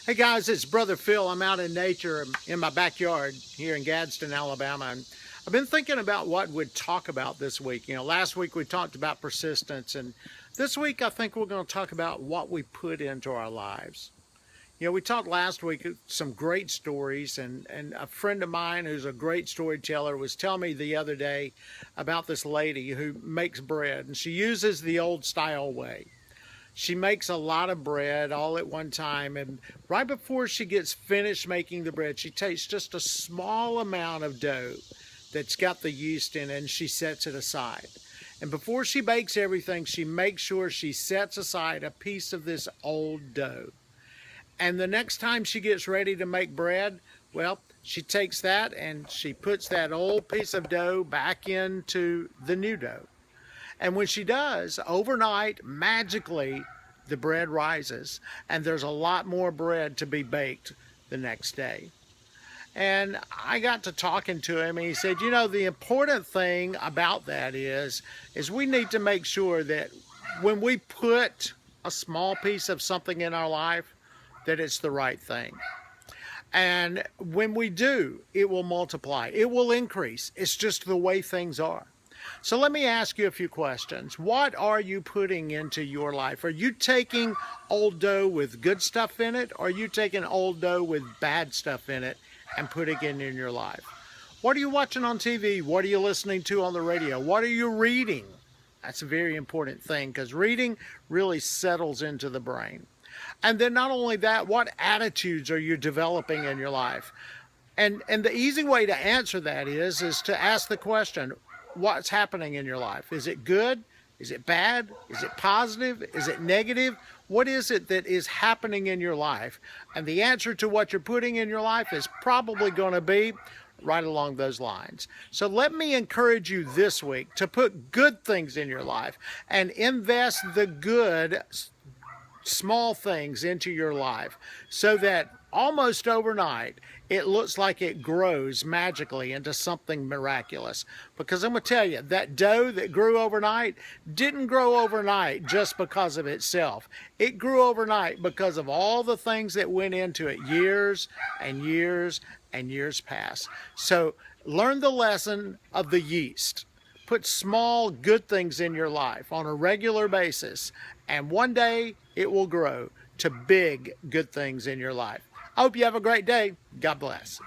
Hey guys, it's Brother Phil. I'm out in nature in my backyard here in Gadsden, Alabama. And I've been thinking about what we'd talk about this week. Last week we talked about persistence, and this week I think we're going to talk about what we put into our lives. We talked last week some great stories, and a friend of mine who's a great storyteller was telling me the other day about this lady who makes bread, and she uses the old style way. She makes a lot of bread all at one time, and right before she gets finished making the bread, she takes just a small amount of dough that's got the yeast in it, and she sets it aside. And before she bakes everything, she makes sure she sets aside a piece of this old dough. And the next time she gets ready to make bread, well, she takes that and she puts that old piece of dough back into the new dough. And when she does, overnight, magically, the bread rises, and there's a lot more bread to be baked the next day. And I got to talking to him, and he said, the important thing about that is we need to make sure that when we put a small piece of something in our life, that it's the right thing. And when we do, it will multiply. It will increase. It's just the way things are. So let me ask you a few questions. What are you putting into your life? Are you taking old dough with good stuff in it? Or are you taking old dough with bad stuff in it and putting it in your life? What are you watching on TV? What are you listening to on the radio? What are you reading? That's a very important thing, because reading really settles into the brain. And then not only that, what attitudes are you developing in your life? And the easy way to answer that is to ask the question, what's happening in your life? Is it good? Is it bad? Is it positive? Is it negative? What is it that is happening in your life? And the answer to what you're putting in your life is probably going to be right along those lines. So let me encourage you this week to put good things in your life and invest the good small things into your life, so that almost overnight it looks like it grows magically into something miraculous. Because I'm going to tell you, that dough that grew overnight didn't grow overnight just because of itself. It grew overnight because of all the things that went into it, years and years and years past. So learn the lesson of the yeast. Put small good things in your life on a regular basis, and one day it will grow to big good things in your life. I hope you have a great day. God bless.